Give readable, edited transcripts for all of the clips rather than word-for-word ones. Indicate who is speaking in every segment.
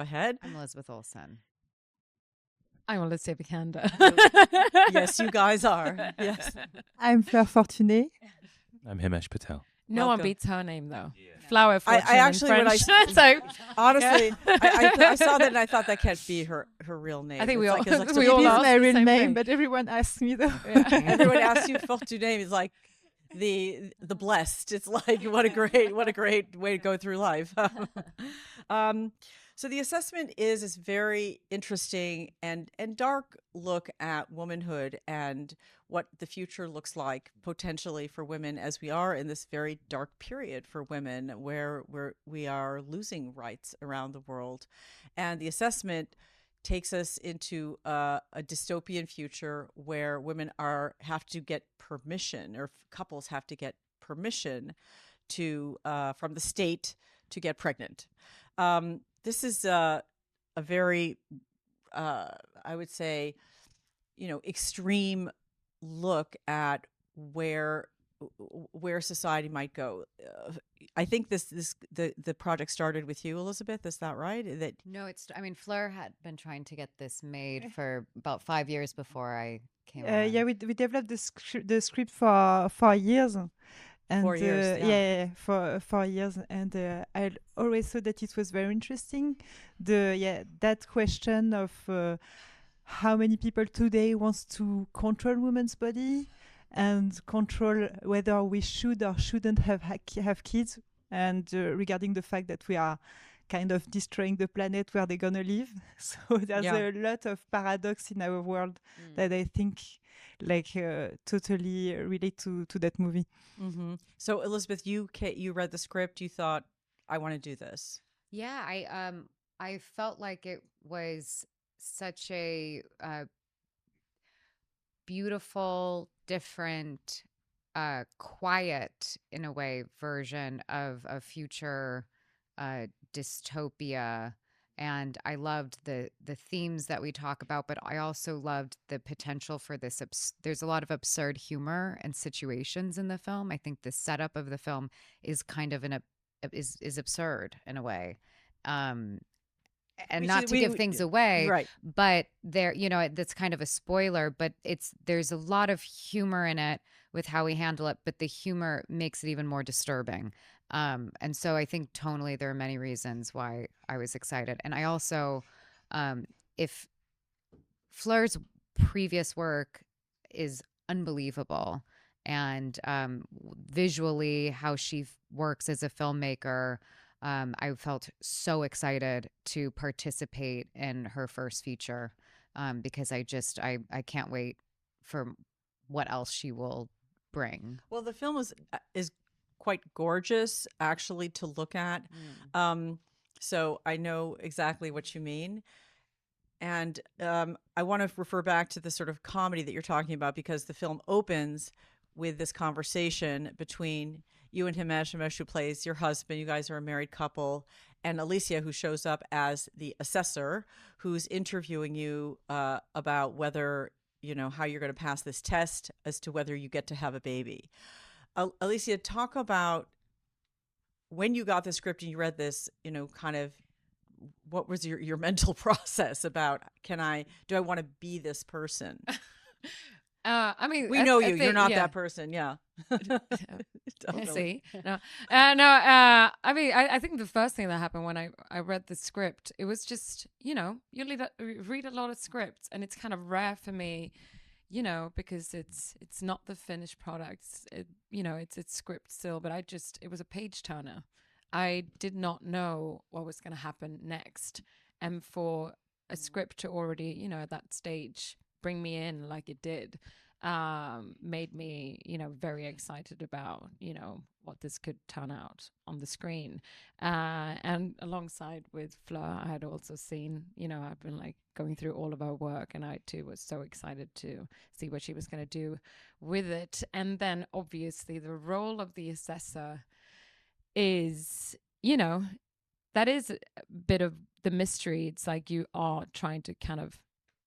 Speaker 1: ahead.
Speaker 2: I'm Elizabeth Olsen.
Speaker 3: I'm Alicia Vikander.
Speaker 1: Yes, you guys are. Yes.
Speaker 4: I'm Fleur Fortune.
Speaker 5: I'm Himesh Patel.
Speaker 3: No one
Speaker 1: Welcome.
Speaker 3: beats her name though.
Speaker 5: Yeah.
Speaker 3: Fleur Fortune
Speaker 1: I actually,
Speaker 3: in
Speaker 1: when I
Speaker 3: French. So
Speaker 1: honestly, I saw that and I thought that can't be her real name.
Speaker 3: I think
Speaker 1: It's
Speaker 3: we all-
Speaker 1: like, it's like
Speaker 3: we
Speaker 4: It
Speaker 3: all
Speaker 4: is
Speaker 3: ask
Speaker 4: my
Speaker 3: the
Speaker 4: real
Speaker 3: same
Speaker 4: name,
Speaker 3: thing.
Speaker 4: but everyone asks me though.
Speaker 1: everyone asks you Fortune is like the blessed. It's like what a great way to go through life. So the assessment is this very interesting and dark look at womanhood and what the future looks like potentially for women as we are in this very dark period for women where we are losing rights around the world. And the assessment takes us into a dystopian future where women have to get permission, or couples have to get permission to from the state to get pregnant. This is a very, I would say, extreme look at where society might go. I think the project started with you, Elizabeth. Is that right? That
Speaker 2: No, Fleur had been trying to get this made for about 5 years before I came on.
Speaker 4: Yeah, we developed the script for 4 years. And
Speaker 1: 4 years,
Speaker 4: yeah, for 4 years, and I always thought that it was very interesting. That question of how many people today wants to control women's body and control whether we should or shouldn't have kids, and regarding the fact that we are kind of destroying the planet where they're gonna live. So there's a lot of paradox in our world that I think totally relate to that movie.
Speaker 1: Mm-hmm. So Elizabeth, you read the script. You thought, I want to do this.
Speaker 2: Yeah, I felt like it was such a beautiful, different, quiet in a way version of a future dystopia. And I loved the themes that we talk about, but I also loved the potential for this. There's a lot of absurd humor and situations in the film. I think the setup of the film is kind of is absurd in a way. And not to give things away,
Speaker 1: right?
Speaker 2: But that's kind of a spoiler. But there's a lot of humor in it with how we handle it, but the humor makes it even more disturbing. And so I think tonally there are many reasons why I was excited. And I also, if Fleur's previous work is unbelievable, and visually how she works as a filmmaker, I felt so excited to participate in her first feature, because I can't wait for what else she will bring.
Speaker 1: Well, the film is quite gorgeous actually to look at. So I know exactly what you mean. And I want to refer back to the sort of comedy that you're talking about, because the film opens with this conversation between you and Himesh, who plays your husband. You guys are a married couple, and Alicia, who shows up as the assessor, who's interviewing you about whether, how you're going to pass this test as to whether you get to have a baby. Alicia, talk about when you got the script and you read this, kind of what was your mental process about, do I want to be this person? We know you. You're not that person. Yeah.
Speaker 3: See? No. I think the first thing that happened when I read the script, it was just, you read a lot of scripts, and it's kind of rare for me, because it's not the finished product. It's script still, but it was a page turner. I did not know what was going to happen next. And for a script to already, at that stage, bring me in like it did, made me, very excited about, what this could turn out on the screen. And alongside with Fleur, I had also seen, I've been going through all of our work, and I too was so excited to see what she was going to do with it. And then obviously the role of the assessor is, that is a bit of the mystery. It's like you are trying to kind of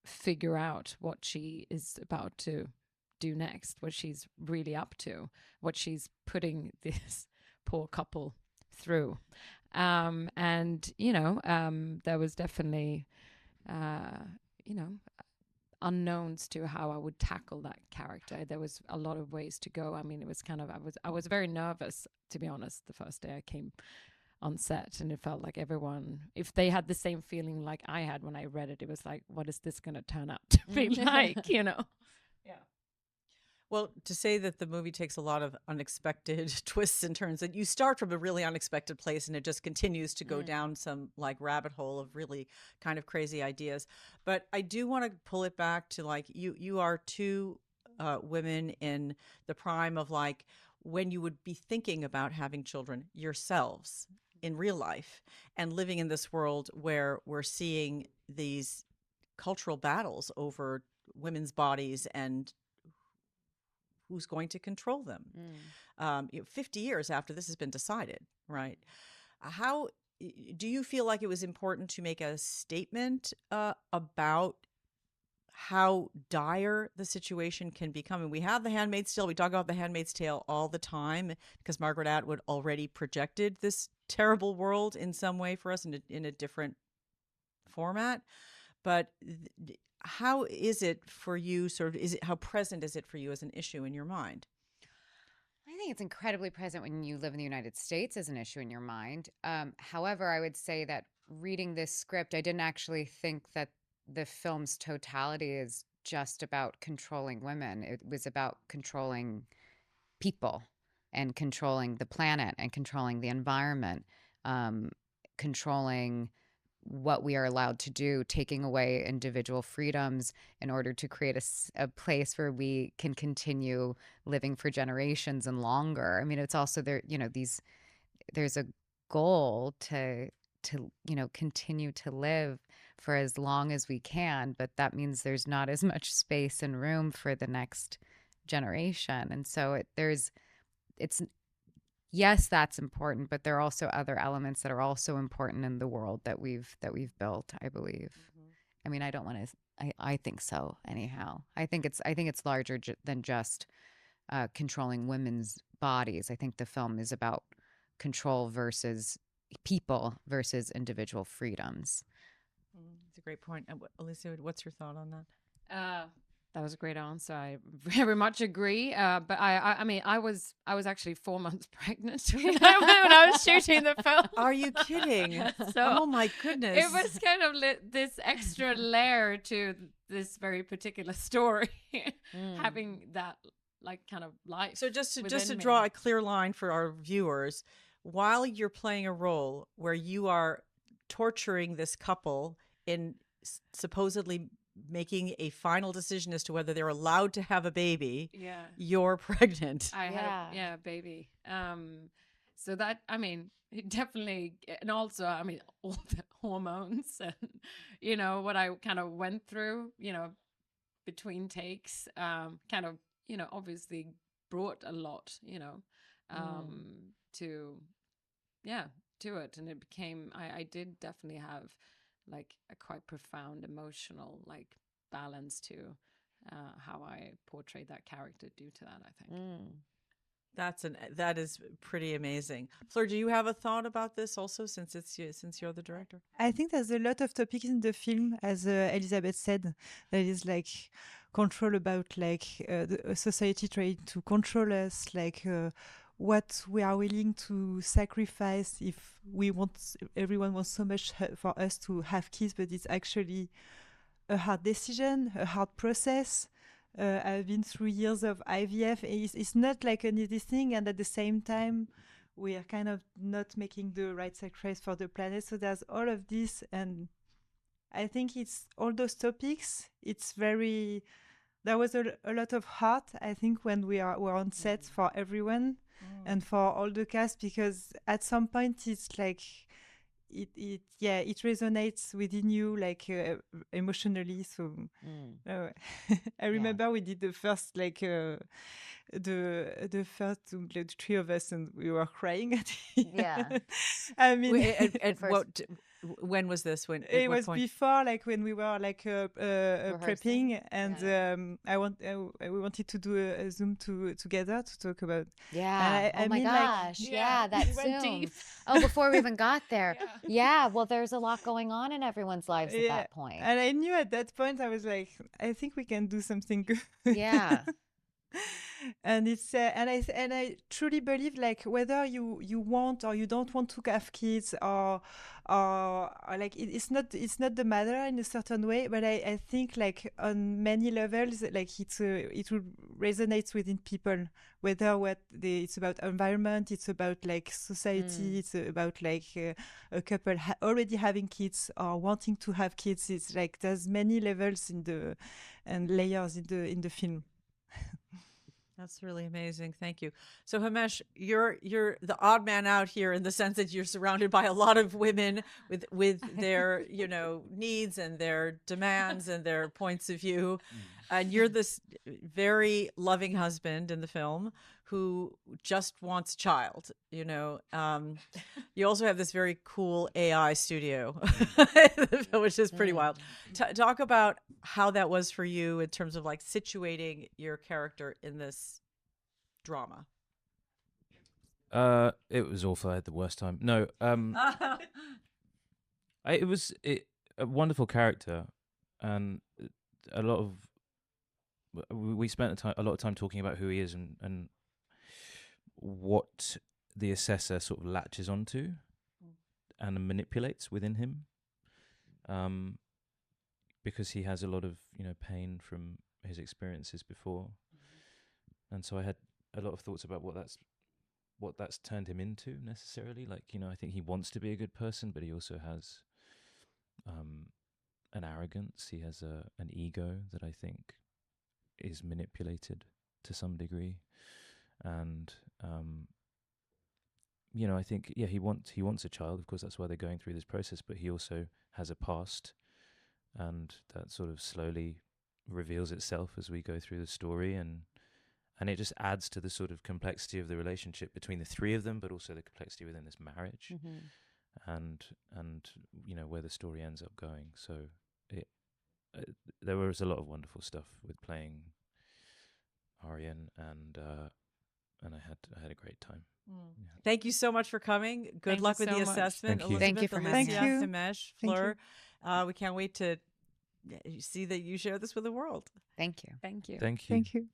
Speaker 3: figure out what she is about to do next, what she's really up to, what she's putting this poor couple through. And there was definitely unknowns to how I would tackle that character. There was a lot of ways to go. I mean, it was kind of I was very nervous, to be honest, the first day I came on set, and it felt like everyone, if they had the same feeling like I had when I read it, it was like, what is this going to turn out to be like, Yeah.
Speaker 1: Well, to say that the movie takes a lot of unexpected twists and turns, that you start from a really unexpected place and it just continues to go down some like rabbit hole of really kind of crazy ideas. But I do want to pull it back to like you are two women in the prime of like when you would be thinking about having children yourselves in real life and living in this world where we're seeing these cultural battles over women's bodies and who's going to control them. 50 years after this has been decided, right? How do you feel like it was important to make a statement about how dire the situation can become? And we have The Handmaid's Tale. We talk about The Handmaid's Tale all the time because Margaret Atwood already projected this terrible world in some way for us in a different format. But how is it for you? How present is it for you as an issue in your mind?
Speaker 2: I think it's incredibly present when you live in the United States as an issue in your mind. However, I would say that reading this script, I didn't actually think that the film's totality is just about controlling women. It was about controlling people and controlling the planet and controlling the environment, controlling what we are allowed to do, taking away individual freedoms in order to create a place where we can continue living for generations and longer. I mean, it's also there, there's a goal to continue to live for as long as we can, but that means there's not as much space and room for the next generation. And so yes, that's important, but there are also other elements that are also important in the world that we've built, I believe. I mean, I don't want to. I think so. Anyhow, I think it's larger than just controlling women's bodies. I think the film is about control versus people versus individual freedoms.
Speaker 1: That's a great point. Alicia, what's your thought on that?
Speaker 3: That was a great answer. I very much agree. But I mean, I was actually 4 months pregnant when I was shooting the film.
Speaker 1: Are you kidding?
Speaker 3: So
Speaker 1: oh my goodness!
Speaker 3: It was kind of this extra layer to this very particular story, having that like kind of life.
Speaker 1: So just to draw a clear line for our viewers, while you're playing a role where you are torturing this couple in supposedly making a final decision as to whether they're allowed to have a baby, you're pregnant.
Speaker 3: I had a baby. So that, I mean, it definitely, and also, I mean, all the hormones and, what I kind of went through, between takes, kind of, obviously brought a lot, to it. And it became, I did definitely have like a quite profound emotional like balance to how I portrayed that character due to that, I think.
Speaker 1: That is pretty amazing. Fleur, do you have a thought about this also, since you're the director?
Speaker 4: I think there's a lot of topics in the film, as Elizabeth said, that is like control about like the society trying to control us, like what we are willing to sacrifice if everyone wants so much for us to have kids, but it's actually a hard decision, a hard process. I've been through years of IVF. It's not like an easy thing, and at the same time, we are kind of not making the right sacrifice for the planet. So there's all of this, and I think it's all those topics. It's very. There was a lot of heart, I think, when we're on set for everyone. And for all the cast, because at some point it's like it resonates within you, like emotionally. So I remember we did the first like the first the three of us, and we were crying at the
Speaker 2: Yeah.
Speaker 4: I mean,
Speaker 1: When was this? When at
Speaker 4: It
Speaker 1: what
Speaker 4: was
Speaker 1: point?
Speaker 4: before, like when we were like
Speaker 2: Rehearsing?
Speaker 4: prepping, and we wanted to do a Zoom together to talk about.
Speaker 2: Yeah.
Speaker 4: And
Speaker 2: Oh my
Speaker 4: mean,
Speaker 2: gosh.
Speaker 4: like,
Speaker 2: Yeah, that
Speaker 3: we went
Speaker 2: Zoom.
Speaker 3: deep.
Speaker 2: Oh, before we even got there.
Speaker 3: Yeah.
Speaker 2: Yeah. Well, there's a lot going on in everyone's lives at
Speaker 4: yeah,
Speaker 2: that point.
Speaker 4: and I knew at that point I was like, I think we can do something good.
Speaker 2: Yeah.
Speaker 4: And it's and I truly believe, like, whether you want or you don't want to have kids, or like it's not the matter in a certain way, but I think, like, on many levels, like, it will resonate within people, whether it's about environment, it's about like society, it's about like a couple already having kids or wanting to have kids. It's like there's many levels and layers in the film.
Speaker 1: That's really amazing. Thank you. So Himesh, you're the odd man out here in the sense that you're surrounded by a lot of women with their, needs and their demands and their points of view. And you're this very loving husband in the film who just wants a child, You also have this very cool AI studio, which is pretty wild. Talk about how that was for you in terms of like situating your character in this drama.
Speaker 5: It was awful. I had the worst time. No, it was a wonderful character, and a lot of we spent a lot of time talking about who he is and what the assessor sort of latches onto and manipulates within him, because he has a lot of pain from his experiences before, and so I had a lot of thoughts about what that's turned him into necessarily. Like, I think he wants to be a good person, but he also has an arrogance. He has an ego that I think is manipulated to some degree, and I think he wants a child. Of course, that's why they're going through this process. But he also has a past, and that sort of slowly reveals itself as we go through the story, and it just adds to the sort of complexity of the relationship between the three of them, but also the complexity within this marriage, and where the story ends up going. So there was a lot of wonderful stuff with playing Aryan, and I had a great time. Yeah.
Speaker 1: Thank you so much for coming. Good
Speaker 3: Thank
Speaker 1: luck
Speaker 3: you
Speaker 1: with the
Speaker 3: so much.
Speaker 1: assessment.
Speaker 5: Thank you.
Speaker 2: Thank you
Speaker 1: Elizabeth,
Speaker 2: for
Speaker 1: Alicia,
Speaker 2: having
Speaker 4: us. Thank you.
Speaker 1: Himesh,
Speaker 4: Thank
Speaker 1: Fleur. We can't wait to see that you share this with the world.
Speaker 2: Thank you.
Speaker 3: Thank you.
Speaker 5: Thank you.
Speaker 4: Thank you.